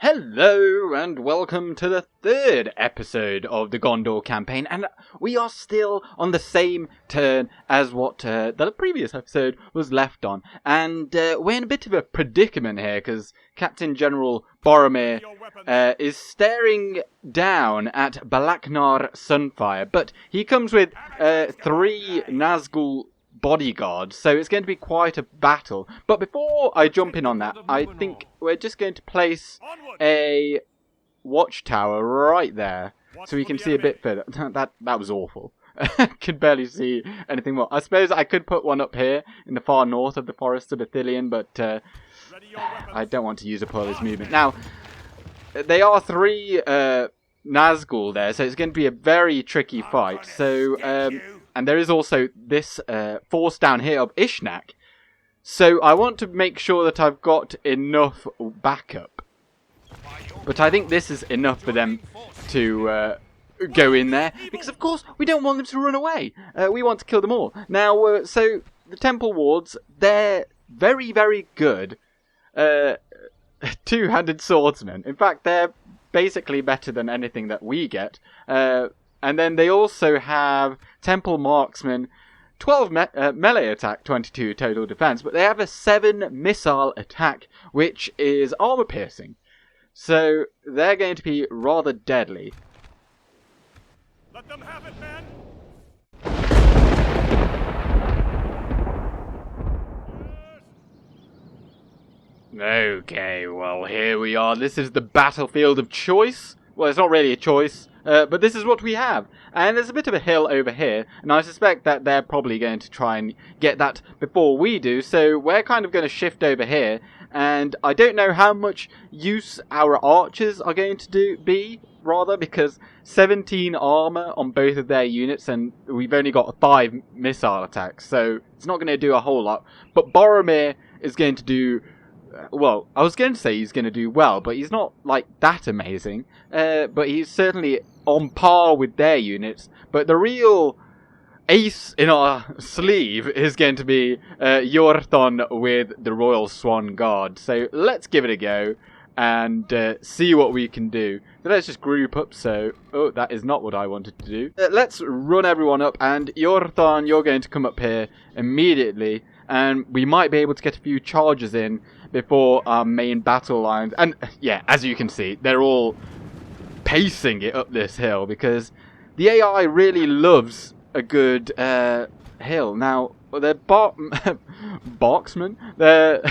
Hello and welcome to the third episode of the Gondor campaign, and we are still on the same turn as what the previous episode was left on, and we're in a bit of a predicament here because Captain General Boromir is staring down at Balaknar Sunfire, but he comes with 3 Nazgl bodyguards, so it's going to be quite a battle. But before I jump in on that, I think we're just going to place a watchtower right there so we can see a bit further. That was awful. Could barely see anything more. I suppose I could put one up here in the far north of the forests of Ithilien, but I don't want to use up all this movement. Now, they are 3 Nazgl there, so it's going to be a very tricky fight. So, and there is also this force down here of Ishnak. So I want to make sure that I've got enough backup. But I think this is enough for them to go in there. Because of course we don't want them to run away. We want to kill them all. Now, so the temple wards, they're very, very good. 2-handed swordsmen. In fact, they're basically better than anything that we get. And then they also have Temple Marksman, 12 melee attack, 22 total defense, but they have a 7 missile attack, which is armor piercing. So they're going to be rather deadly. Let them have it, men! Okay, well, here we are. This is the battlefield of choice. Well, it's not really a choice. But this is what we have. And there's a bit of a hill over here, and I suspect that they're probably going to try and get that before we do, so we're kind of going to shift over here, and I don't know how much use our archers are going to be, because 17 armor on both of their units, and we've only got 5 missile attacks, so it's not going to do a whole lot. But Boromir is going to do... well, I was going to say he's going to do well, but he's not, like, that amazing. But he's certainly on par with their units. But the real ace in our sleeve is going to be Yorthon with the Royal Swan Guard. So let's give it a go and see what we can do. So let's just group up. So, oh, that is not what I wanted to do. Let's run everyone up, and Yorthon, you're going to come up here immediately. And we might be able to get a few charges in before our main battle lines. And yeah, as you can see, they're all pacing it up this hill because the AI really loves a good hill. Now, they're Boxmen? They're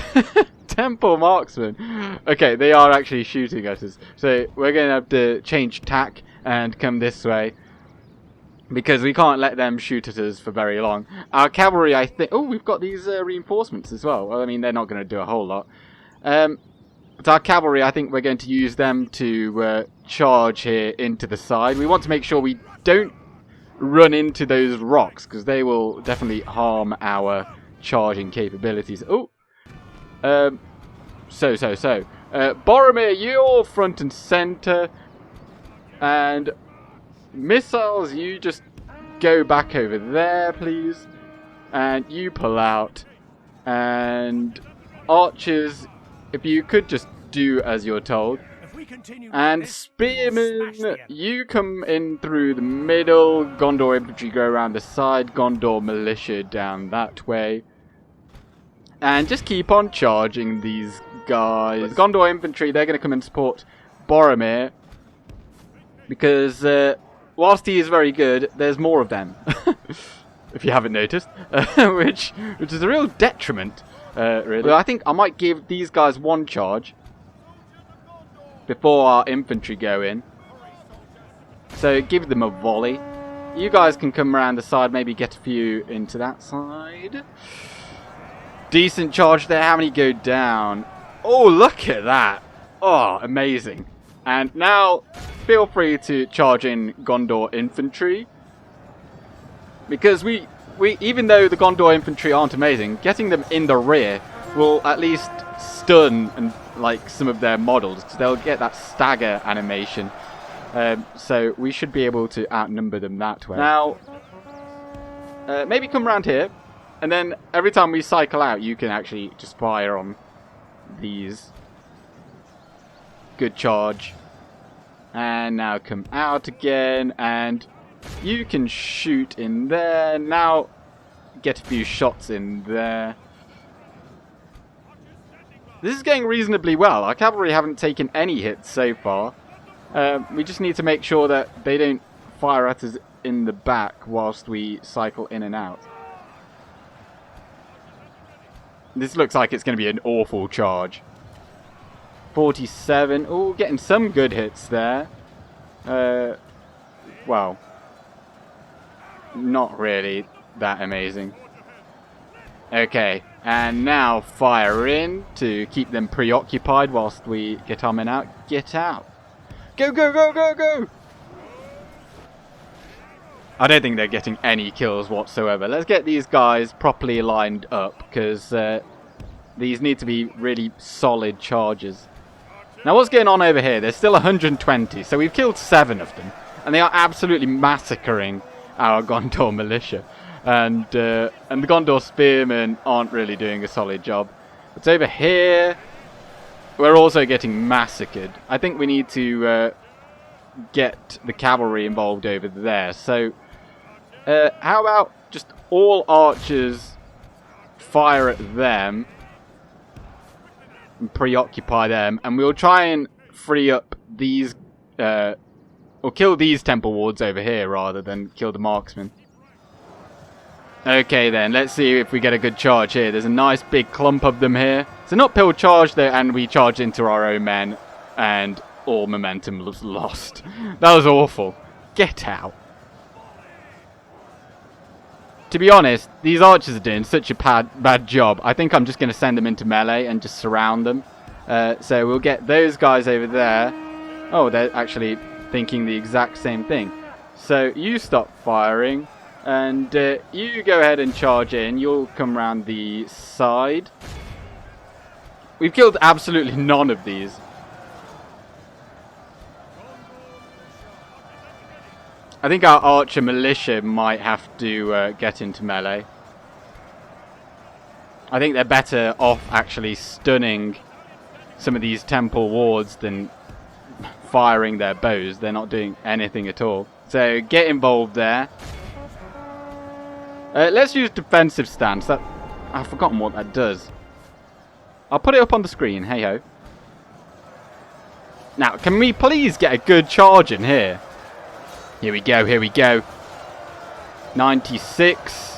Temple Marksmen. Okay, they are actually shooting at us. So we're going to have to change tack and come this way, because we can't let them shoot at us for very long. Our cavalry, I think... oh, we've got these reinforcements as well. Well, I mean, they're not going to do a whole lot. But our cavalry, I think we're going to use them to charge here into the side. We want to make sure we don't run into those rocks, because they will definitely harm our charging capabilities. Oh! Boromir, you're front and center. And... missiles, you just go back over there, please. And you pull out. And archers, if you could just do as you're told. And spearmen, you come in through the middle. Gondor infantry go around the side. Gondor Militia down that way. And just keep on charging these guys. Gondor infantry, they're going to come and support Boromir. Because... whilst he is very good, there's more of them, if you haven't noticed, which is a real detriment, really. But I think I might give these guys one charge before our infantry go in. So give them a volley. You guys can come around the side, maybe get a few into that side. Decent charge there. How many go down? Oh, look at that. Oh, amazing. And now, feel free to charge in Gondor infantry. Because we even though the Gondor infantry aren't amazing, getting them in the rear will at least stun and like some of their models, because they'll get that stagger animation. So we should be able to outnumber them that way. Now, maybe come around here, and then every time we cycle out, you can actually just fire on these. Good charge. And now come out again, and you can shoot in there. Now get a few shots in there. This is going reasonably well. Our cavalry haven't taken any hits so far. We just need to make sure that they don't fire at us in the back whilst we cycle in and out. This looks like it's going to be an awful charge. 47. Oh, getting some good hits there. Well, not really that amazing. Okay, and now fire in to keep them preoccupied whilst we get our men out. Get out. Go, go, go, go, go! I don't think they're getting any kills whatsoever. Let's get these guys properly lined up, because these need to be really solid charges. Now what's going on over here? There's still 120, so we've killed 7 of them. And they are absolutely massacring our Gondor Militia. And the Gondor Spearmen aren't really doing a solid job. But over here, we're also getting massacred. I think we need to get the cavalry involved over there. So, how about just all archers fire at them and preoccupy them, and we'll try and free up these, or kill these temple wards over here rather than kill the marksmen. Okay then, let's see if we get a good charge here. There's a nice big clump of them here. It's an uphill charge there, and we charge into our own men, and all momentum was lost. That was awful. Get out. To be honest, these archers are doing such a bad job. I think I'm just going to send them into melee and just surround them. So we'll get those guys over there. Oh, they're actually thinking the exact same thing. So you stop firing. And you go ahead and charge in. You'll come around the side. We've killed absolutely none of these. I think our archer militia might have to get into melee. I think they're better off actually stunning some of these temple wards than firing their bows. They're not doing anything at all. So get involved there. Let's use defensive stance. I've forgotten what that does. I'll put it up on the screen. Hey ho. Now, can we please get a good charge in here? Here we go. Here we go. 96.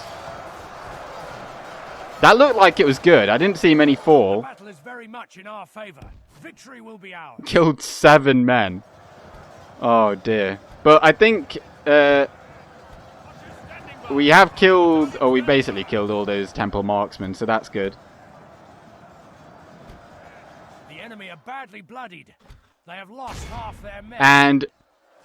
That looked like it was good. I didn't see many fall. The battle is very much in our favor. Victory will be ours. Killed 7 men. Oh dear. But I think we have killed, or we basically killed all those temple marksmen, so that's good. The enemy are badly bloodied. They have lost half their men. And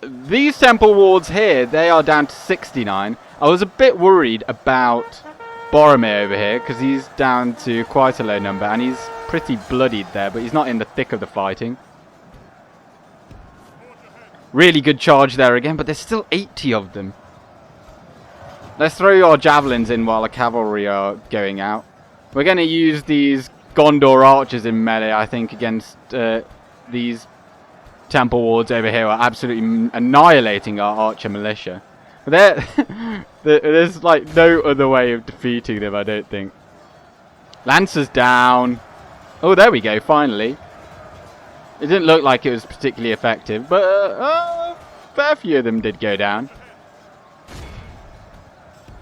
these temple wards here, they are down to 69. I was a bit worried about Boromir over here, because he's down to quite a low number, and he's pretty bloodied there, but he's not in the thick of the fighting. Really good charge there again, but there's still 80 of them. Let's throw our javelins in while the cavalry are going out. We're going to use these Gondor archers in melee, I think, against these temple wards over here are absolutely annihilating our archer militia. But there's like no other way of defeating them, I don't think. Lancers down. Oh, there we go, finally. It didn't look like it was particularly effective, but a fair few of them did go down.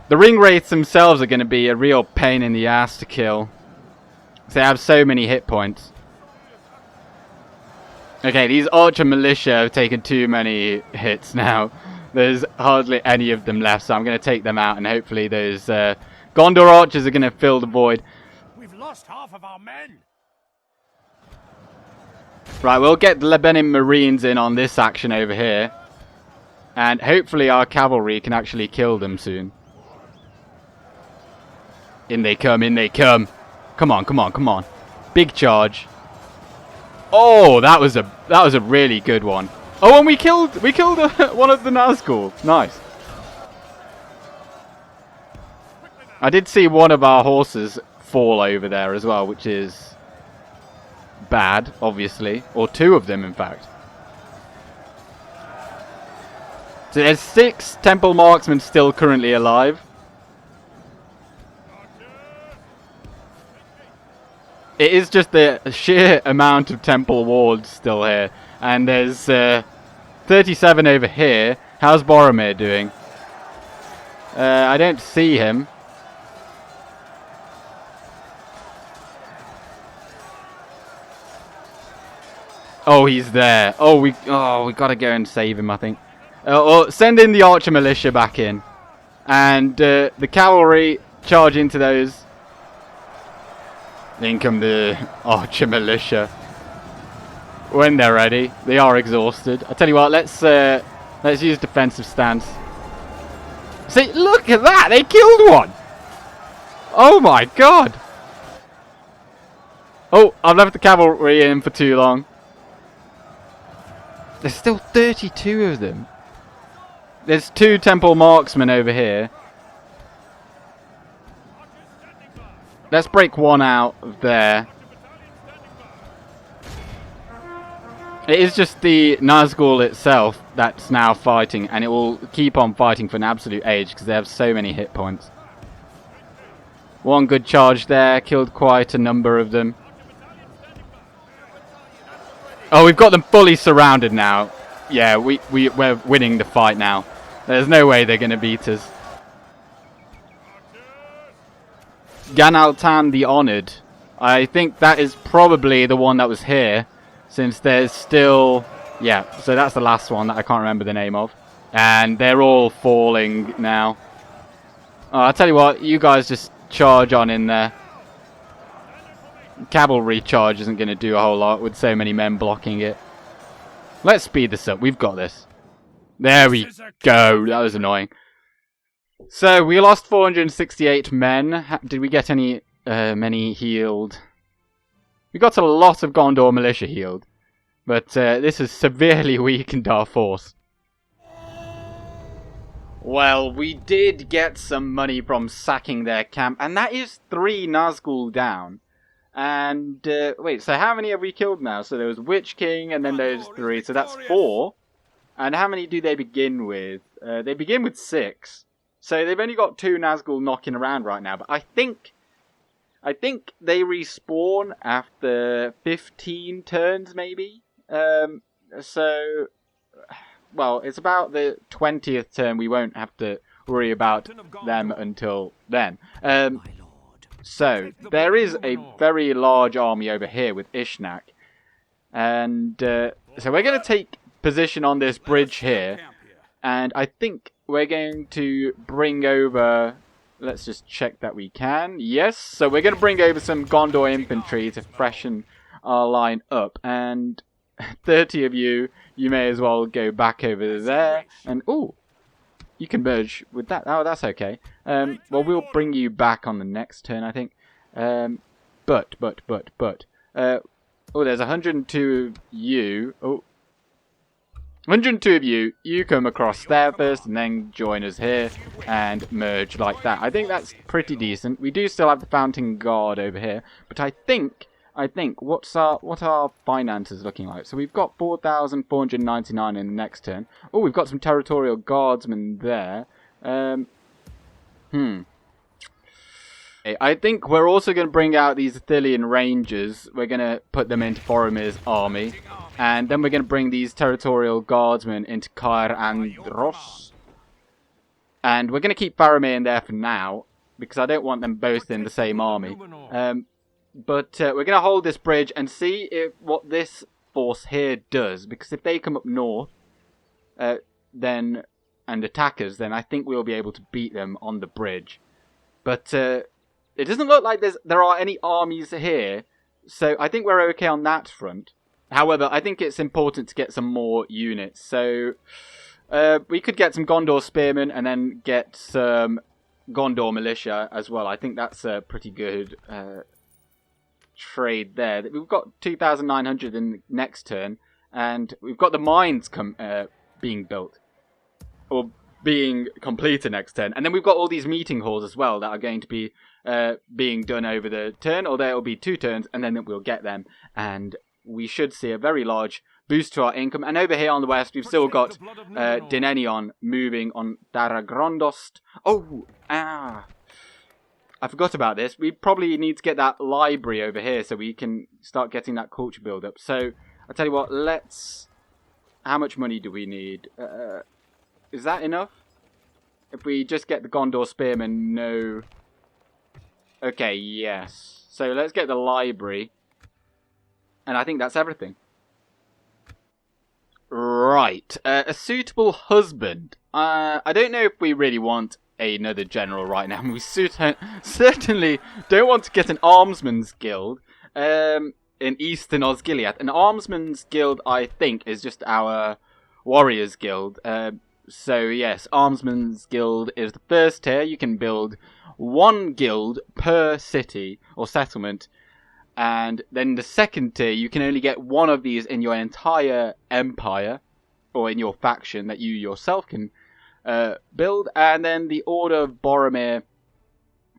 The Ringwraiths themselves are going to be a real pain in the ass to kill. They have so many hit points. Okay, these archer militia have taken too many hits now. There's hardly any of them left, so I'm going to take them out, and hopefully those Gondor archers are going to fill the void. We've lost half of our men. Right, we'll get the Lebanon Marines in on this action over here. And hopefully our cavalry can actually kill them soon. In they come, in they come. Come on, come on, come on. Big charge. Oh, that was a really good one. Oh, and we killed one of the Nazgl. Nice. I did see one of our horses fall over there as well, which is bad, obviously. Or 2 of them, in fact. So there's 6 Temple Marksmen still currently alive. It is just the sheer amount of Temple Wards still here. And there's 37 over here. How's Boromir doing? I don't see him. Oh, he's there. Oh, we gotta go and save him, I think. Or send in the Archer Militia back in. And the cavalry charge into those. In come the Archer Militia. When they're ready. They are exhausted. I tell you what, let's use defensive stance. See, look at that! They killed one! Oh my god! Oh, I've left the cavalry in for too long. There's still 32 of them. There's 2 Temple Marksmen over here. Let's break one out of there. It is just the Nazgl itself that's now fighting, and it will keep on fighting for an absolute age because they have so many hit points. One good charge there, killed quite a number of them. Oh, we've got them fully surrounded now. Yeah, we're winning the fight now. There's no way they're going to beat us. Ganaltan the Honoured. I think that is probably the one that was here. Since there's still... Yeah, so that's the last one that I can't remember the name of. And they're all falling now. Oh, I'll tell you what, you guys just charge on in there. Cavalry charge isn't going to do a whole lot with so many men blocking it. Let's speed this up. We've got this. There we go. That was annoying. So, we lost 468 men. Did we get any many healed? We got a lot of Gondor Militia healed. But this has severely weakened our force. Well, we did get some money from sacking their camp. And that is 3 Nazgl down. And, wait, so how many have we killed now? So there was Witch King and then there's 3. So that's 4. And how many do they begin with? They begin with 6. So they've only got 2 Nazgl knocking around right now. But I think they respawn after 15 turns, maybe. So, well, it's about the 20th turn. We won't have to worry about them until then. So, there is a very large army over here with Ishnak. And so we're going to take position on this bridge here. And I think we're going to bring over... Let's just check that we can. Yes, so we're going to bring over some Gondor infantry to freshen our line up. And 30 of you may as well go back over there. And, ooh, you can merge with that. Oh, that's okay. Well, we'll bring you back on the next turn, I think. But. Oh, there's 102 of you. Oh. 102 of you, you come across there first and then join us here and merge like that. I think that's pretty decent. We do still have the Fountain Guard over here, but I think what are finances looking like? So we've got 4,499 in the next turn. Oh, we've got some territorial guardsmen there. I think we're also going to bring out these Ithilien Rangers. We're going to put them into Boromir's army. And then we're going to bring these territorial guardsmen into Caer Andros. And we're going to keep Faramir in there for now, because I don't want them both in the same army. But we're going to hold this bridge and see what this force here does. Because if they come up north and attack us, then I think we'll be able to beat them on the bridge. But it doesn't look like there are any armies here, so I think we're okay on that front. However, I think it's important to get some more units. So we could get some Gondor Spearmen and then get some Gondor Militia as well. I think that's a pretty good trade there. We've got 2,900 in the next turn, and we've got the mines being built. Or being completed next turn. And then we've got all these meeting halls as well that are going to be being done over the turn, or there will be 2 turns, and then we'll get them. And we should see a very large boost to our income. And over here on the west, we've still got Denethor moving on Daragrondost. I forgot about this. We probably need to get that library over here so we can start getting that culture build up. So, I'll tell you what, how much money do we need? Is that enough? If we just get the Gondor Spearmen, no. Okay, yes. So, let's get the library. And I think that's everything. Right. A suitable husband. I don't know if we really want another general right now. We certainly don't want to get an armsman's guild in Eastern Osgiliath. An armsman's guild, I think, is just our warriors guild. So yes, armsman's guild is the first tier. You can build 1 guild per city or settlement. And then the second tier, you can only get 1 of these in your entire empire, or in your faction that you yourself can build. And then the Order of Boromir,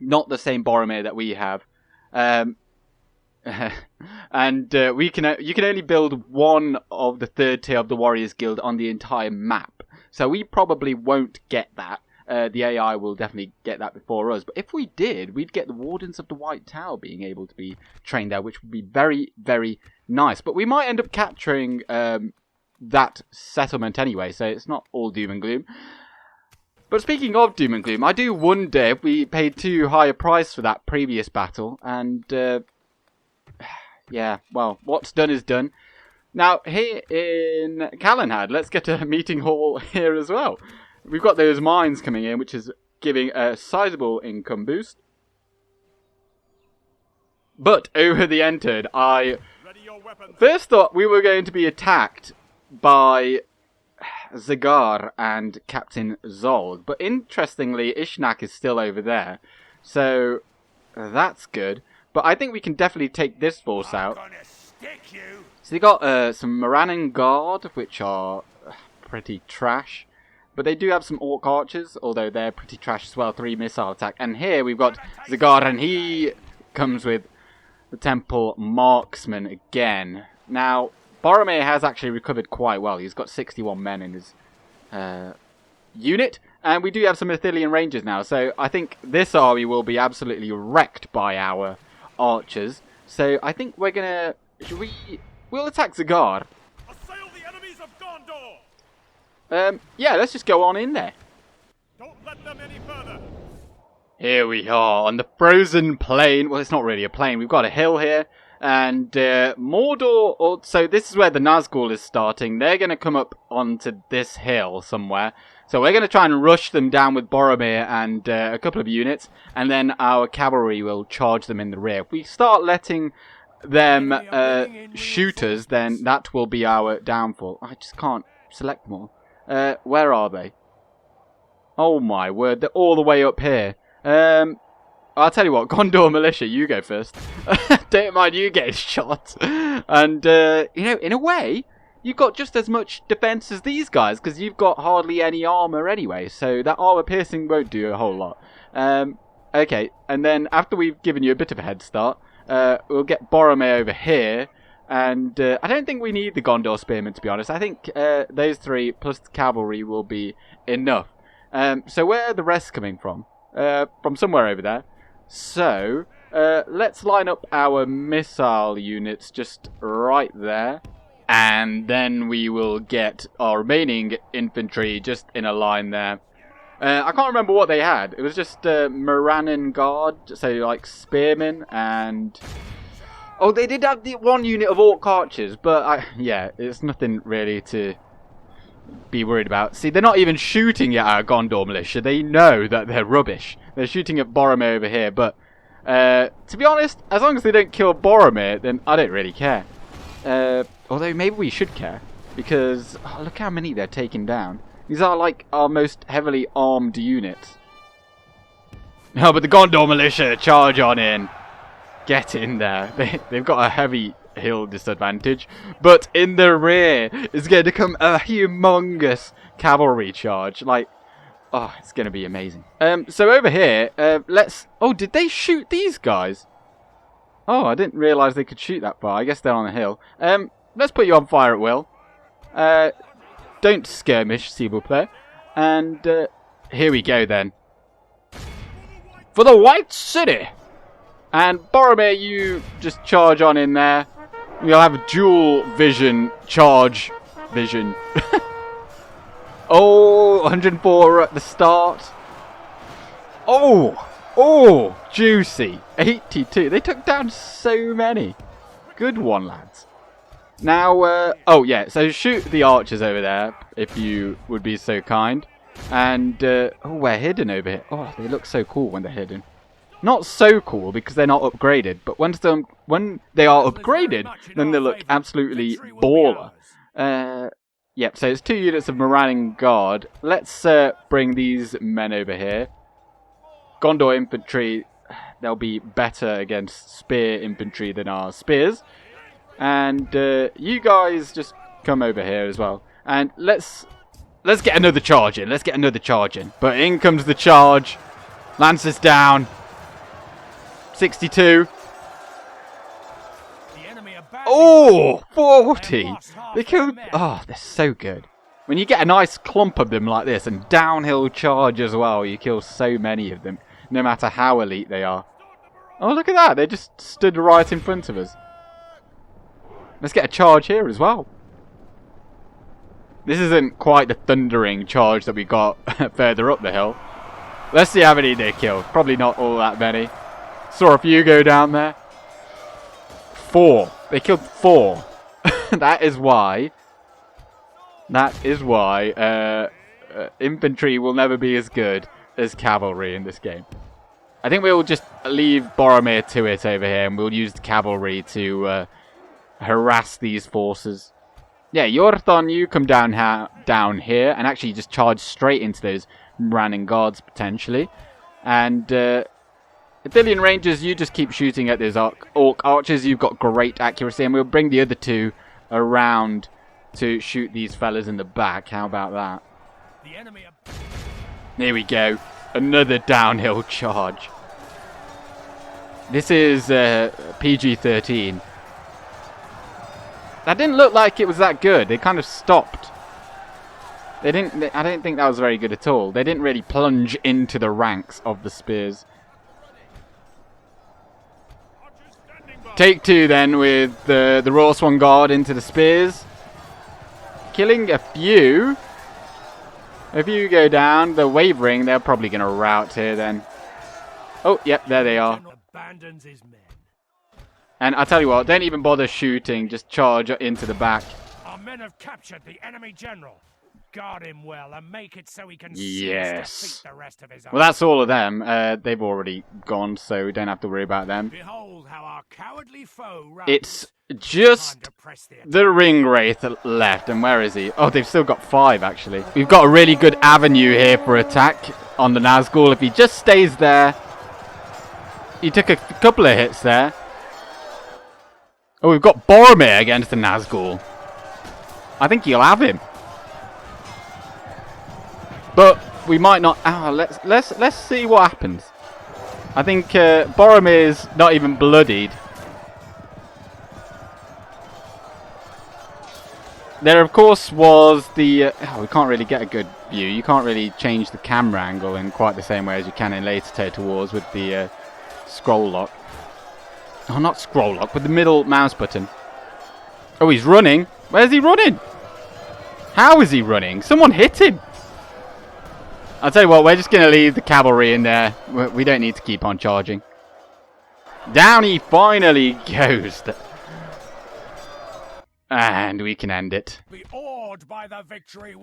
not the same Boromir that we have. And you can only build 1 of the 3rd tier of the Warriors Guild on the entire map. So we probably won't get that. The AI will definitely get that before us. But if we did, we'd get the Wardens of the White Tower being able to be trained there, which would be very, very nice. But we might end up capturing that settlement anyway, so it's not all doom and gloom. But speaking of doom and gloom, I do wonder if we paid too high a price for that previous battle. And, yeah, well, what's done is done. Now, here in Calenhad, let's get a meeting hall here as well. We've got those mines coming in, which is giving a sizable income boost. But over the entered, I first thought we were going to be attacked by Zagar and Captain Zold. But interestingly, Ishnak is still over there. So that's good. But I think we can definitely take this force out. So they got some Morannon Guard, which are pretty trash. But they do have some Orc Archers, although they're pretty trash as well. 3 missile attack. And here we've got Zagar, and he comes with the Temple Marksman again. Now, Boromir has actually recovered quite well. He's got 61 men in his unit. And we do have some Ithilien Rangers now. So I think this army will be absolutely wrecked by our archers. So I think we're going to... We'll attack Zagar. Assail the enemies of Gondor! Yeah, let's just go on in there. Don't let them any further. Here we are on the frozen plain. Well, it's not really a plain. We've got a hill here. And Mordor... So this is where the Nazgl is starting. They're going to come up onto this hill somewhere. So we're going to try and rush them down with Boromir and a couple of units. And then our cavalry will charge them in the rear. If we start letting them shoot us, then that will be our downfall. I just can't select them all. Where are they? Oh my word, they're all the way up here. I'll tell you what, Gondor Militia, you go first. Don't mind you getting shot. And, you know, in a way, you've got just as much defense as these guys, because you've got hardly any armor anyway, so that armor piercing won't do a whole lot. Okay, and then after we've given you a bit of a head start, we'll get Boromir over here. And I don't think we need the Gondor Spearmen, to be honest. I think those 3 plus the cavalry will be enough. So where are the rest coming from? From somewhere over there. So let's line up our missile units just right there. And then we will get our remaining infantry just in a line there. I can't remember what they had. It was just Morannon Guard, so like spearmen and... Oh, they did have the 1 unit of Orc Archers, but yeah, it's nothing really to be worried about. See, they're not even shooting at our Gondor Militia. They know that they're rubbish. They're shooting at Boromir over here, but to be honest, as long as they don't kill Boromir, then I don't really care. Although maybe we should care, because look how many they're taking down. These are like our most heavily armed units. No, but the Gondor Militia, charge on in. Get in there. They've got a heavy hill disadvantage. But in the rear is going to come a humongous cavalry charge. Like, Oh, it's going to be amazing. So over here, let's... Oh, did they shoot these guys? Oh, I didn't realise they could shoot that far. I guess they're on a hill. Let's put you on fire at will. Don't skirmish, s'il vous plaît. And here we go then. For the White City! And Boromir, you just charge on in there. You'll have dual vision, charge vision. Oh, 104 at the start. Oh, juicy. 82. They took down so many. Good one, lads. Now, oh yeah, so shoot the archers over there, if you would be so kind. And, oh, we're hidden over here. Oh, they look so cool when they're hidden. Not so cool because they're not upgraded, but when they are upgraded, then they look absolutely baller. Yep, so it's 2 units of Moranning Guard. Let's bring these men over here. Gondor infantry, they'll be better against spear infantry than our spears. And you guys just come over here as well. And let's get another charge in. Let's get another charge in. But in comes the charge. Lancers down. 62. Oh, 40. They killed... Oh, they're so good. When you get a nice clump of them like this and downhill charge as well, you kill so many of them, no matter how elite they are. Oh, look at that. They just stood right in front of us. Let's get a charge here as well. This isn't quite the thundering charge that we got further up the hill. Let's see how many they killed. Probably not all that many. Saw a few go down there. 4. They killed 4. That is why infantry will never be as good as cavalry in this game. I think we'll just leave Boromir to it over here, and we'll use the cavalry to harass these forces. Yeah, Yorthon, you come down here and actually just charge straight into those Moranning Guards potentially. And Ithilien Rangers, you just keep shooting at those Orc archers. You've got great accuracy, and we'll bring the other 2 around to shoot these fellas in the back. How about that? There we go. Another downhill charge. This is PG-13. That didn't look like it was that good. They kind of stopped. I don't think that was very good at all. They didn't really plunge into the ranks of the spears. Take 2 then with the Royal Swan Guard into the spears. Killing a few. If you go down, the wavering, they're probably going to rout here then. Oh, yep, there they are. And I tell you what, don't even bother shooting, just charge into the back. Our men have captured the enemy general. Guard him well and make it so he can yes. defeat the rest of his army. Well, that's all of them. They've already gone, so we don't have to worry about them. Behold how our cowardly foe runs. It's just the Ringwraith left, and where is he? Oh, they've still got 5 actually. We've got a really good avenue here for attack on the Nazgl. If he just stays there, he took a couple of hits there. Oh, we've got Boromir against the Nazgl. I think he'll have him. But we might not. Let's see what happens. I think Boromir's not even bloodied. There, of course, was the... we can't really get a good view. You can't really change the camera angle in quite the same way as you can in later Total Wars with the scroll lock. Oh, not scroll lock, with the middle mouse button. Oh, he's running. Where's he running? How is he running? Someone hit him. I'll tell you what, we're just going to leave the cavalry in there. We don't need to keep on charging. Down he finally goes. And we can end it.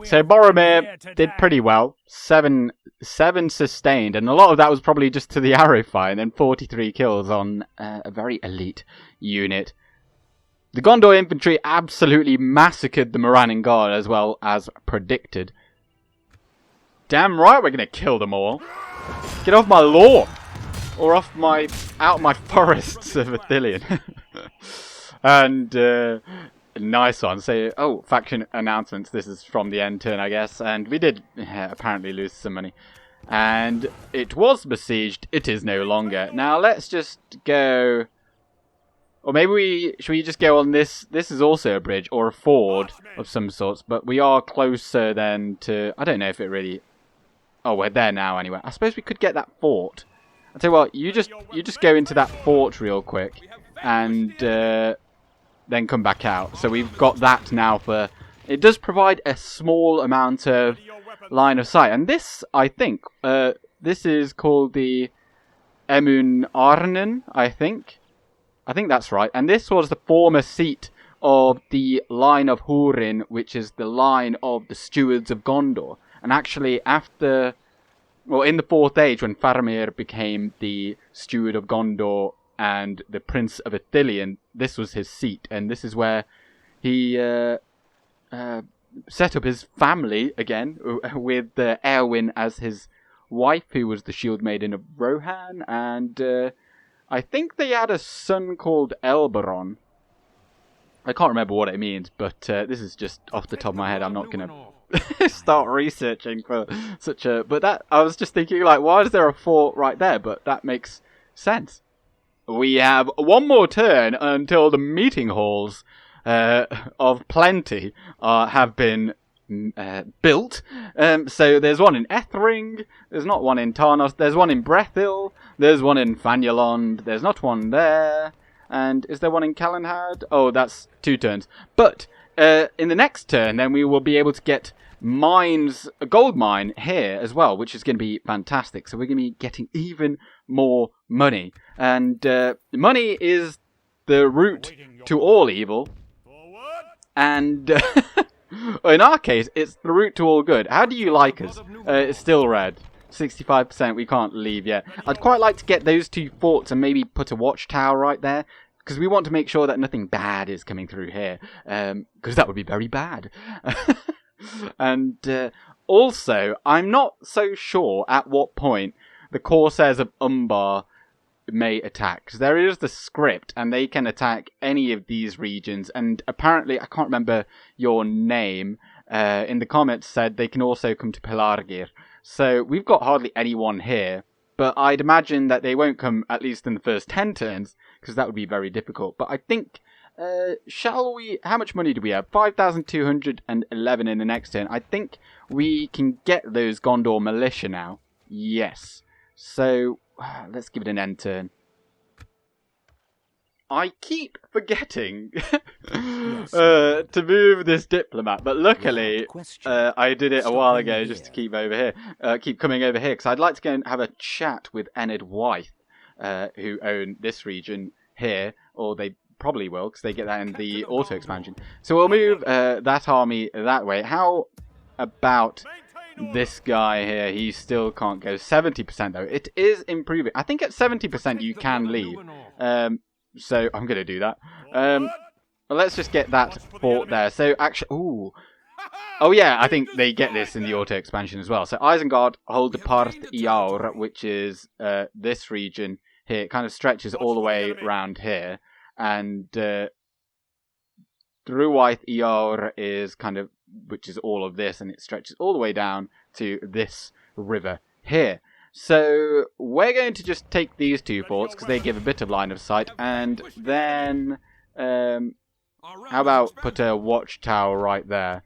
So Boromir did pretty well. 7 sustained, and a lot of that was probably just to the arrow fire, and then 43 kills on a very elite unit. The Gondor infantry absolutely massacred the Moranning Guard as well as predicted. Damn right we're going to kill them all. Get off my lawn. Or out my forests of Ithilien. And Nice one. So, oh, faction announcements. This is from the end turn, I guess. And we did apparently lose some money. And it was besieged. It is no longer. Now, let's just go... Or maybe should we just go on this? This is also a bridge or a ford of some sorts. But we are closer then to... I don't know if it really... Oh, we're there now anyway. I suppose we could get that fort. I'll tell you what, you just go into that fort real quick. And then come back out. So we've got that now for... It does provide a small amount of line of sight. And this, I think, this is called the Emun Arnen, I think. I think that's right. And this was the former seat of the line of Húrin, which is the line of the stewards of Gondor. And actually, after... Well, in the Fourth Age, when Faramir became the steward of Gondor and the Prince of Ithilien, this was his seat. And this is where he set up his family again, with Eowyn as his wife, who was the shield maiden of Rohan. And I think they had a son called Elberon. I can't remember what it means, but this is just off the top of my head. I'm not going to start researching for such a... But that, I was just thinking, like, why is there a fort right there? But that makes sense. We have one more turn until the meeting halls of plenty have been built. So there's one in Ethring, there's not one in Tarnos, there's one in Brethil, there's one in Fanyalond, there's not one there, and is there one in Calenhad? Oh, that's 2 turns. But in the next turn, then we will be able to get mines, a gold mine here as well, which is going to be fantastic. So we're going to be getting even more money. And money is the root to all evil. And in our case, it's the root to all good. How do you like us? It's still red. 65%, we can't leave yet. I'd quite like to get those 2 forts and maybe put a watchtower right there. Because we want to make sure that nothing bad is coming through here. Because that would be very bad. And also, I'm not so sure at what point the Corsairs of Umbar may attack. Because there is the script, and they can attack any of these regions. And apparently, I can't remember your name, in the comments said they can also come to Pelargir. So we've got hardly anyone here. But I'd imagine that they won't come at least in the first 10 turns, because that would be very difficult. But I think, shall we... How much money do we have? 5,211 in the next turn. I think we can get those Gondor Militia now. Yes. So, let's give it an end turn. I keep forgetting to move this diplomat, but luckily I did it a while ago just to keep over here, keep coming over here, because I'd like to go and have a chat with Enid Wythe, who own this region here, or they probably will, because they get that in the auto expansion. So we'll move that army that way. How about this guy here? He still can't go. 70% though. It is improving. I think at 70% you can leave. So I'm going to do that. Well, let's just get that fort there. So actually, ooh. Oh yeah, I think they get this in the auto expansion as well. So Isengard hold the Part Iar, which is this region here. It kind of stretches all the way around here. And Druwaith Iar is kind of, which is all of this, and it stretches all the way down to this river here. So we're going to just take these 2 forts because they give a bit of line of sight, and then how about put a watchtower right there,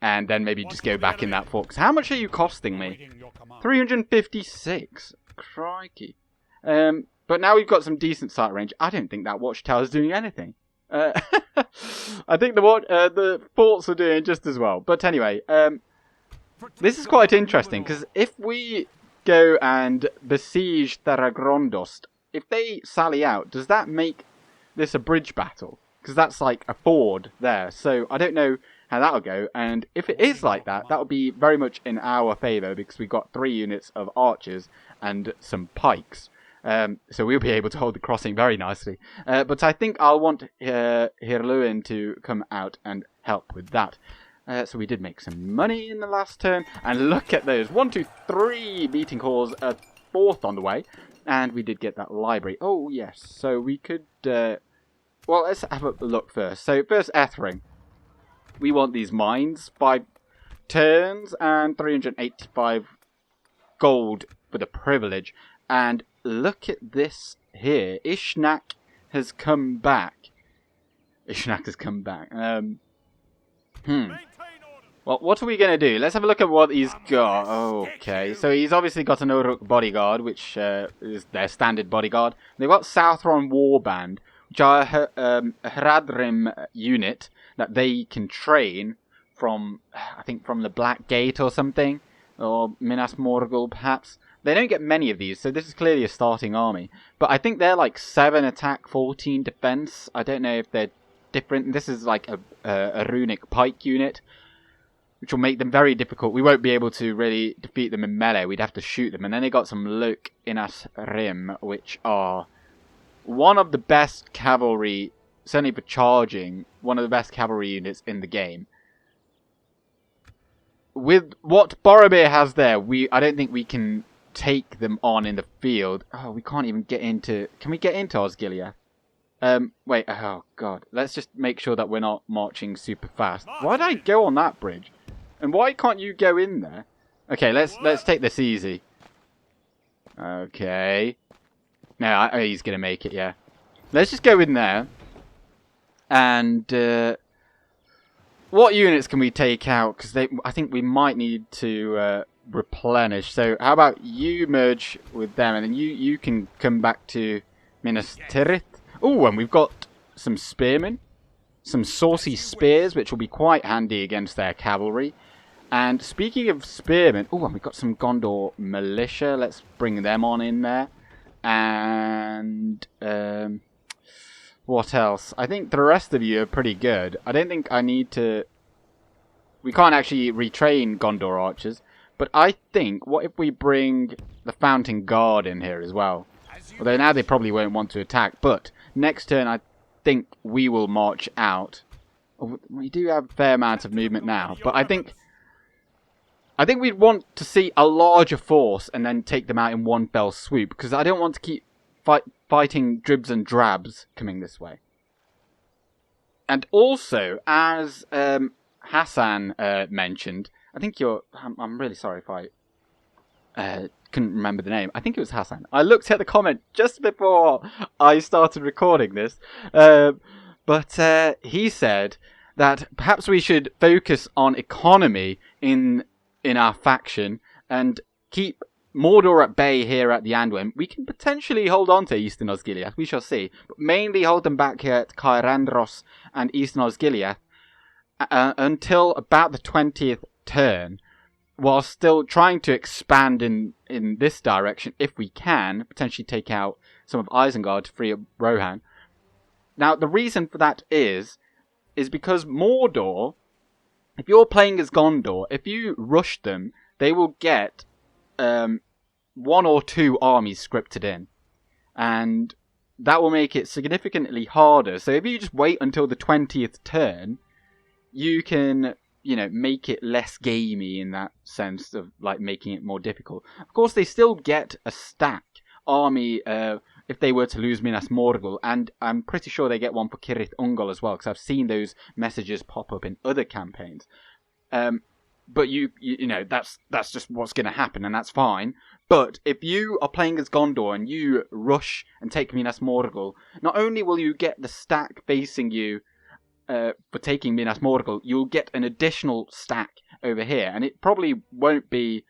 and then maybe just go back in that fort. 'Cause how much are you costing me? 356. Crikey. But now we've got some decent sight range. I don't think that watchtower is doing anything. I think the forts are doing just as well. But anyway, this is quite interesting because if we go and besiege Theragrundost, if they sally out, does that make this a bridge battle? Because that's like a ford there. So I don't know how that'll go. And if it is like that, that would be very much in our favour because we've got 3 units of archers and some pikes. So we'll be able to hold the crossing very nicely. But I think I'll want Hirluin to come out and help with that. So we did make some money in the last turn. And look at those. 1, 2, 3 meeting halls. A 4th on the way. And we did get that library. Oh, yes. So we could well, let's have a look first. So first, Ethring. We want these mines, 5 turns and 385 gold for the privilege. And look at this here. Ishnak has come back. Well, what are we going to do? Let's have a look at what he's got. Okay, so he's obviously got an Uruk bodyguard, which is their standard bodyguard. They've got Southron Warband, which are a Hradrim unit that they can train from, I think, from the Black Gate or something, or Minas Morgul, perhaps. They don't get many of these, so this is clearly a starting army. But I think they're like 7 attack, 14 defense. I don't know if they're different. This is like a runic pike unit, which will make them very difficult. We won't be able to really defeat them in melee. We'd have to shoot them. And then they got some Luk Inas Rim, which are one of the best cavalry, certainly for charging, one of the best cavalry units in the game. With what Boromir has there, I don't think we can take them on in the field. Oh, we can't even get into... Can we get into Osgiliath? Wait, oh god. Let's just make sure that we're not marching super fast. Why did I go on that bridge? And why can't you go in there? Okay, let's take this easy. Okay. No, he's gonna make it, yeah. Let's just go in there. And, what units can we take out? Because I think we might need to, replenish. So, how about you merge with them, and then you can come back to Minas Tirith. Oh, and we've got some spearmen. Some saucy spears, which will be quite handy against their cavalry. And speaking of spearmen... Oh, and we've got some Gondor Militia. Let's bring them on in there. And... what else? I think the rest of you are pretty good. I don't think I need to... We can't actually retrain Gondor archers. But I think, what if we bring the Fountain Guard in here as well? Although now they probably won't want to attack. But next turn, I think we will march out. We do have a fair amount of movement now. But I think we'd want to see a larger force and then take them out in one fell swoop. Because I don't want to keep fighting dribs and drabs coming this way. And also, as Hassan mentioned... I think I'm really sorry if I couldn't remember the name. I think it was Hassan. I looked at the comment just before I started recording this. But he said that perhaps we should focus on economy in our faction and keep Mordor at bay here at the Anduin. We can potentially hold on to Eastern Osgiliath. We shall see. But mainly hold them back here at Caerandros and Eastern Osgiliath until about the 20th turn, while still trying to expand in this direction if we can, potentially take out some of Isengard to free up Rohan. Now, the reason for that is because Mordor, if you're playing as Gondor, if you rush them, they will get 1 or 2 armies scripted in. And that will make it significantly harder. So if you just wait until the 20th turn, you can... make it less gamey in that sense of, like, making it more difficult. Of course, they still get a stack army if they were to lose Minas Morgul, and I'm pretty sure they get one for Cirith Ungol as well, because I've seen those messages pop up in other campaigns. But you know, that's just what's going to happen, and that's fine. But if you are playing as Gondor and you rush and take Minas Morgul, not only will you get the stack facing you for taking Minas Morgul, you'll get an additional stack over here, and it probably won't be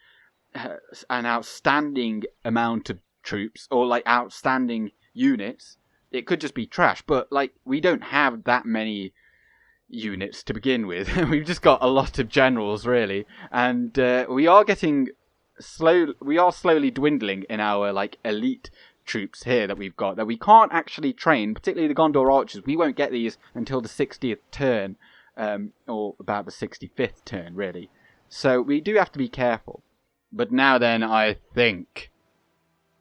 an outstanding amount of troops or like outstanding units. It could just be trash, but like we don't have that many units to begin with. We've just got a lot of generals, really, and we are slowly dwindling in our like elite troops here that we've got that we can't actually train, particularly the Gondor archers. We won't get these until the 60th turn, or about the 65th turn, really. So we do have to be careful. But now then, I think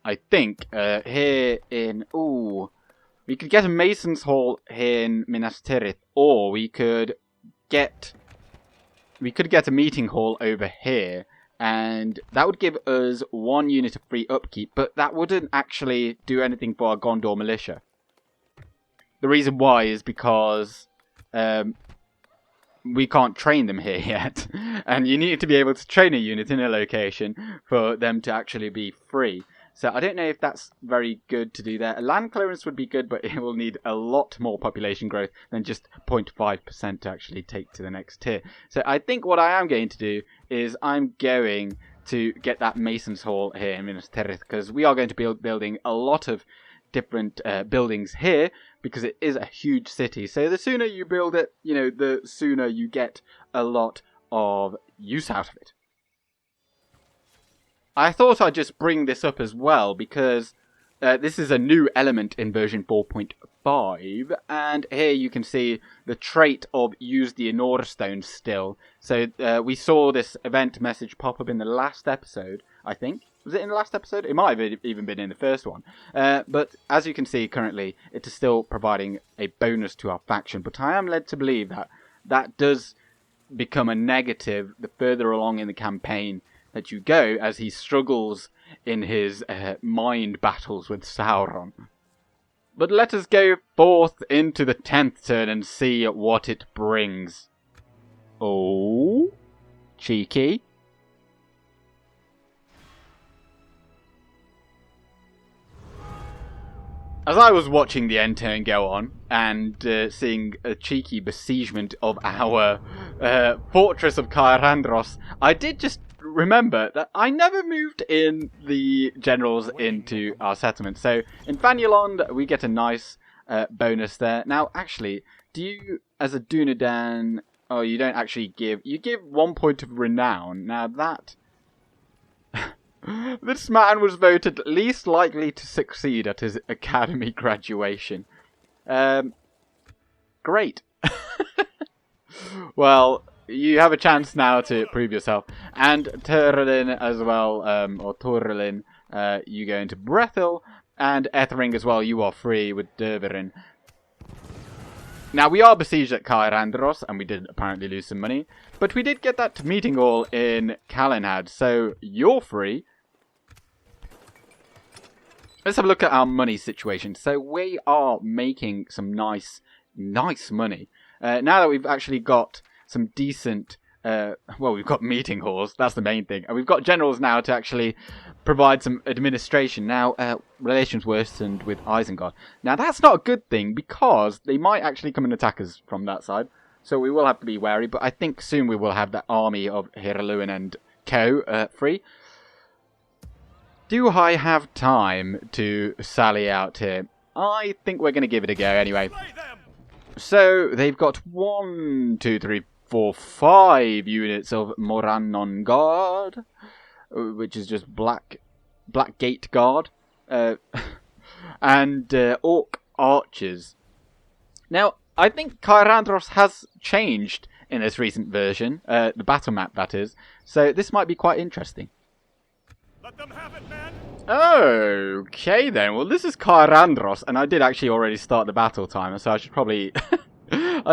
here in we could get a Mason's Hall here in Minas Tirith, or we could get a meeting hall over here. And that would give us 1 unit of free upkeep, but that wouldn't actually do anything for our Gondor Militia. The reason why is because we can't train them here yet. And you need to be able to train a unit in a location for them to actually be free. So I don't know if that's very good to do there. A land clearance would be good, but it will need a lot more population growth than just 0.5% to actually take to the next tier. So I think what I am going to do is I'm going to get that Mason's Hall here in Minas Tirith, because we are going to be building a lot of different buildings here, because it is a huge city. So the sooner you build it, you know, the sooner you get a lot of use out of it. I thought I'd just bring this up as well, because this is a new element in version 4.5, and here you can see the trait of use the Anora Stone still. So we saw this event message pop up in the last episode, I think. Was it in the last episode? It might have even been in the first one. But as you can see currently, it is still providing a bonus to our faction. But I am led to believe that that does become a negative the further along in the campaign that you go, as he struggles in his mind battles with Sauron. But let us go forth into the 10th turn and see what it brings. Oh, cheeky. As I was watching the end turn go on, and seeing a cheeky besiegement of our fortress of Caerandros, I did just remember that I never moved in the generals into our settlement. So in Fanulond, we get a nice bonus there. Now, actually, do you, as a Dunedain, oh, you don't actually give, you give 1 point of renown. Now that, this man was voted least likely to succeed at his academy graduation. Great. Well, you have a chance now to prove yourself. And Turlin as well, or Turlin, you go into Brethil, and Ethering as well, you are free with Derverin. Now, we are besieged at Caerandros, and we did apparently lose some money, but we did get that meeting hall in Calenhad, so you're free. Let's have a look at our money situation. So we are making some nice money. Now that we've actually got some decent, well, we've got meeting halls, that's the main thing. And we've got generals now to actually provide some administration. Now, relations worsened with Isengard. Now, that's not a good thing, because they might actually come and attack us from that side. So we will have to be wary, but I think soon we will have that army of Hiraluin and co free. Do I have time to sally out here? I think we're going to give it a go anyway. So, they've got 1, 2, 3, 4, 5 units of Morannon Guard, which is just Black Gate Guard, and Orc Archers. Now, I think Caerandros has changed in this recent version, the battle map that is, so this might be quite interesting. Let them have it, man. Okay then, well this is Caerandros, and I did actually already start the battle timer, so I should probably, you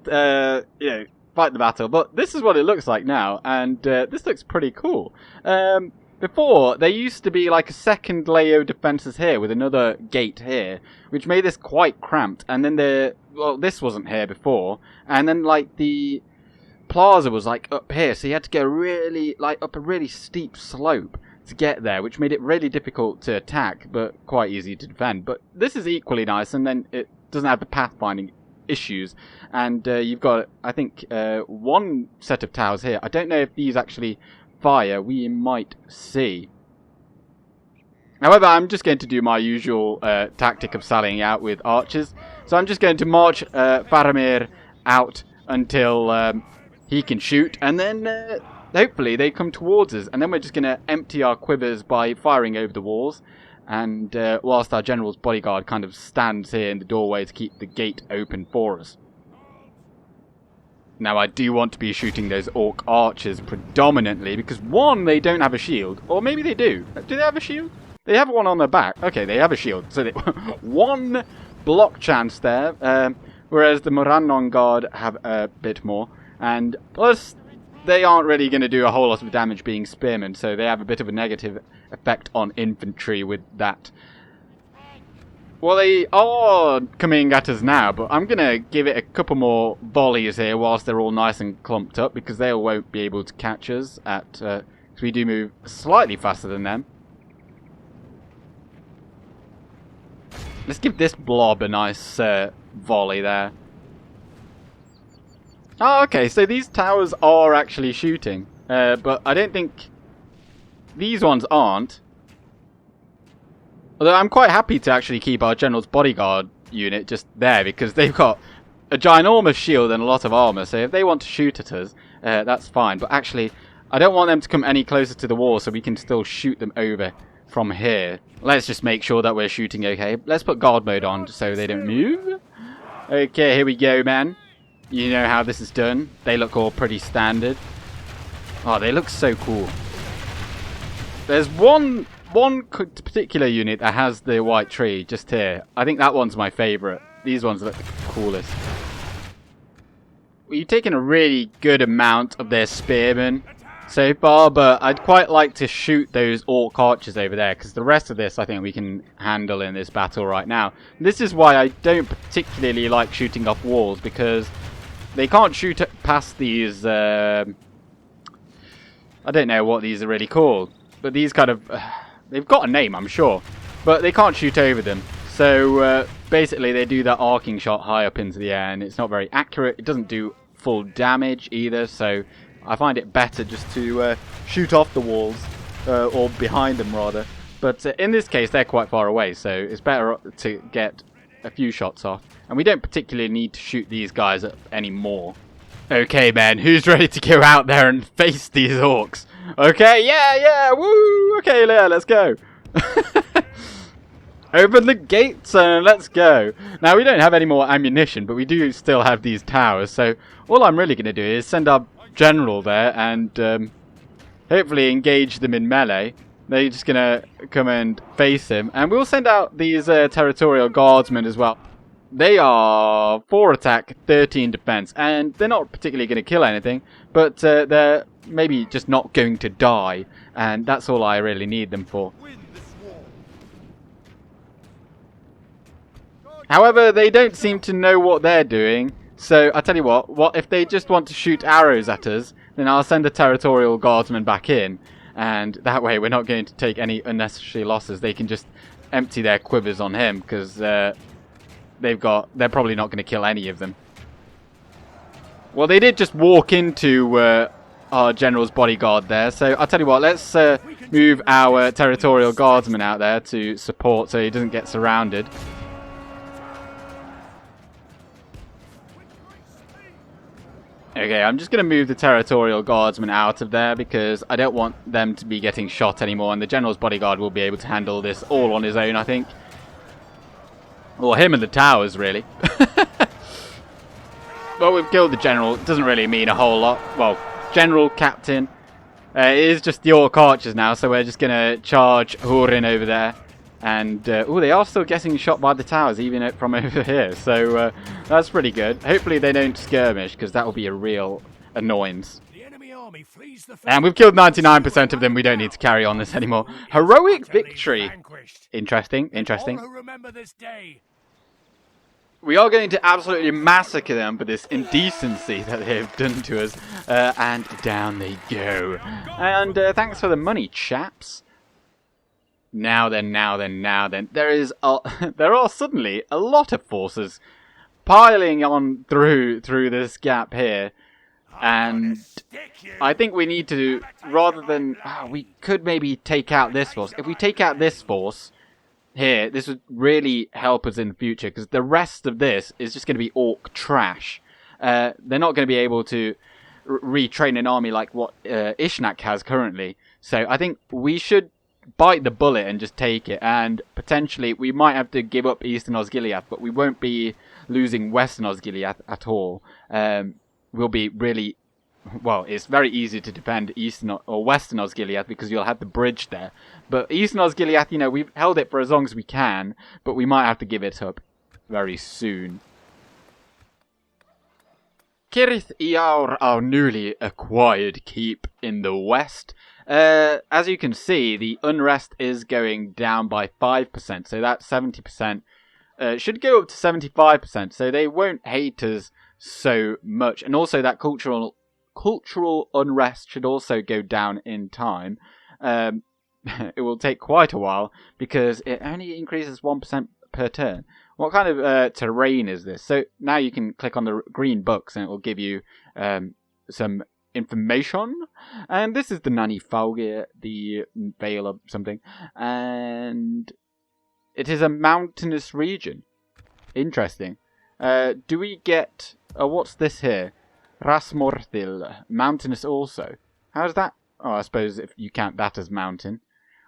know, fight the battle. But this is what it looks like now, and this looks pretty cool. Before, there used to be like a second layer of defences here with another gate here, which made this quite cramped, and then this wasn't here before, and then like the plaza was like up here, so you had to go really, like up a really steep slope to get there, which made it really difficult to attack, but quite easy to defend. But this is equally nice, and then it doesn't have the pathfinding issues. And you've got, I think, one set of towers here. I don't know if these actually fire. We might see. However, I'm just going to do my usual tactic of sallying out with archers. So I'm just going to march Faramir out until he can shoot, and then hopefully they come towards us, and then we're just going to empty our quivers by firing over the walls, and whilst our general's bodyguard kind of stands here in the doorway to keep the gate open for us. Now, I do want to be shooting those orc archers predominantly, because one, they don't have a shield, or maybe they do. Do they have a shield? They have one on their back. Okay, they have a shield, so one block chance there, whereas the Morannon Guard have a bit more, and plus they aren't really going to do a whole lot of damage being spearmen, so they have a bit of a negative effect on infantry with that. Well, they are coming at us now, but I'm going to give it a couple more volleys here whilst they're all nice and clumped up, because they won't be able to catch us at... so we do move slightly faster than them. Let's give this blob a nice volley there. Oh, okay, so these towers are actually shooting, but I don't think these ones aren't. Although I'm quite happy to actually keep our General's Bodyguard unit just there, because they've got a ginormous shield and a lot of armor, so if they want to shoot at us, that's fine. But actually, I don't want them to come any closer to the wall, so we can still shoot them over from here. Let's just make sure that we're shooting okay. Let's put guard mode on so they don't move. Okay, here we go, man. You know how this is done. They look all pretty standard. Oh, they look so cool. There's one particular unit that has the white tree just here. I think that one's my favourite. These ones look the coolest. We've taken a really good amount of their spearmen so far, but I'd quite like to shoot those orc archers over there, because the rest of this I think we can handle in this battle right now. This is why I don't particularly like shooting off walls, because they can't shoot past these... I don't know what these are really called, but these kind of... they've got a name, I'm sure, but they can't shoot over them. So basically they do that arcing shot high up into the air, and it's not very accurate. It doesn't do full damage either, so I find it better just to shoot off the walls, or behind them rather. But in this case they're quite far away, so it's better to get a few shots off. And we don't particularly need to shoot these guys up anymore. Okay, man, who's ready to go out there and face these orcs? Okay, yeah, woo! Okay, yeah, let's go. Open the gates and let's go. Now, we don't have any more ammunition, but we do still have these towers. So, all I'm really going to do is send our general there and hopefully engage them in melee. They're just going to come and face him. And we'll send out these territorial guardsmen as well. They are 4 attack, 13 defense, and they're not particularly going to kill anything, but they're maybe just not going to die, and that's all I really need them for. However, they don't seem to know what they're doing, so I tell you what if they just want to shoot arrows at us, then I'll send the territorial guardsmen back in, and that way we're not going to take any unnecessary losses. They can just empty their quivers on him, because they're probably not going to kill any of them. Well, they did just walk into our general's bodyguard there, so I'll tell you what, let's move our territorial guardsman out there to support so he doesn't get surrounded. Okay, I'm just going to move the territorial guardsmen out of there because I don't want them to be getting shot anymore, and the general's bodyguard will be able to handle this all on his own, I think. Or him and the towers, really. Well, we've killed the general. It doesn't really mean a whole lot. Well, general, captain. It is just the orc archers now, so we're just going to charge Hurin over there. And, oh, they are still getting shot by the towers, even from over here. So, that's pretty good. Hopefully they don't skirmish, because that will be a real annoyance. And we've killed 99% of them. We don't need to carry on this anymore. Heroic victory. Interesting, interesting. We are going to absolutely massacre them for this indecency that they've done to us. And down they go. And thanks for the money, chaps. Now then. There are suddenly a lot of forces piling on through this gap here. And I think we need to, rather than... we could maybe take out this force. If we take out this force here, this would really help us in the future, because the rest of this is just going to be orc trash. They're not going to be able to retrain an army like what Ishnak has currently. So I think we should bite the bullet and just take it, and potentially we might have to give up Eastern Osgiliath, but we won't be losing Western Osgiliath at all. We'll be really... Well, it's very easy to defend Eastern or Western Osgiliath because you'll have the bridge there. But Eastern Osgiliath, you know, we've held it for as long as we can, but we might have to give it up very soon. Cirith Iawr, our newly acquired keep in the west. As you can see, the unrest is going down by 5%, so that's 70% should go up to 75%, so they won't hate us so much. And also that cultural unrest should also go down in time. It will take quite a while because it only increases 1% per turn. What kind of terrain is this? So now you can click on the green books and it will give you some information. And this is the Nani Falgir, the Vale of something. And it is a mountainous region. Interesting. Do we get... what's this here? Rasmorthil. Mountainous also. How's that? Oh, I suppose if you count that as mountain.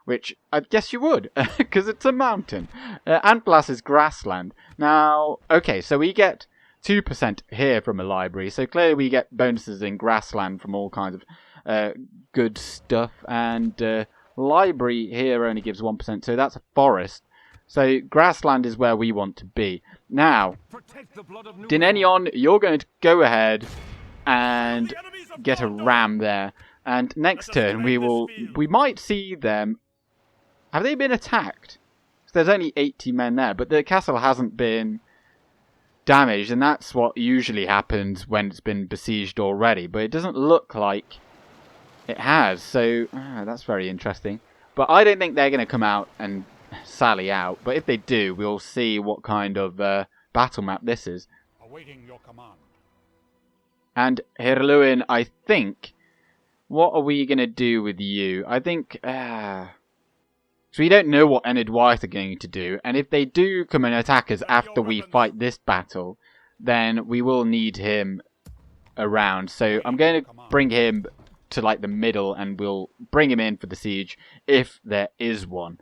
Which I guess you would, because it's a mountain. Antlas is grassland. Now, okay, so we get 2% here from a library. So clearly we get bonuses in grassland from all kinds of good stuff. And library here only gives 1%, so that's a forest. So grassland is where we want to be. Now, Dinenion, you're going to go ahead and get a ram there. And next turn we might see them. Have they been attacked? There's only 80 men there, but the castle hasn't been damaged, and that's what usually happens when it's been besieged already. But it doesn't look like it has, so that's very interesting. But I don't think they're going to come out and sally out. But if they do, we'll see what kind of battle map this is. Awaiting your command. And Hirluin, I think. What are we going to do with you? I think... So we don't know what Enid White are going to do, and if they do come and attack us after we fight this battle, then we will need him around. So I'm going to bring him to like the middle, and we'll bring him in for the siege if there is one.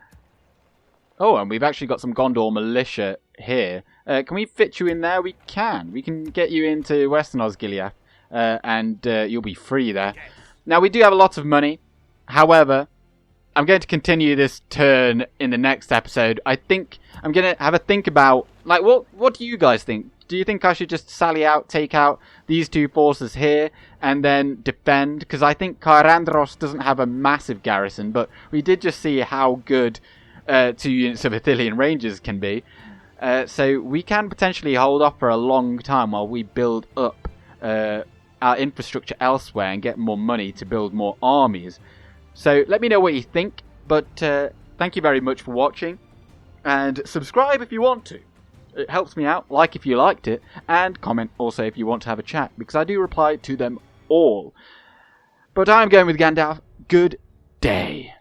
Oh, and we've actually got some Gondor Militia here. Can we fit you in there? We can. We can get you into Western Osgiliath, and you'll be free there. Now, we do have a lot of money. However, I'm going to continue this turn in the next episode. I think I'm going to have a think about, like, what do you guys think? Do you think I should just sally out, take out these two forces here, and then defend? Because I think Cairandros doesn't have a massive garrison, but we did just see how good 2 units of Ithilien Rangers can be. So we can potentially hold off for a long time while we build up our infrastructure elsewhere and get more money to build more armies. So let me know what you think, but thank you very much for watching, and subscribe if you want to. It helps me out, like if you liked it, and comment also if you want to have a chat, because I do reply to them all. But I'm going with Gandalf. Good day.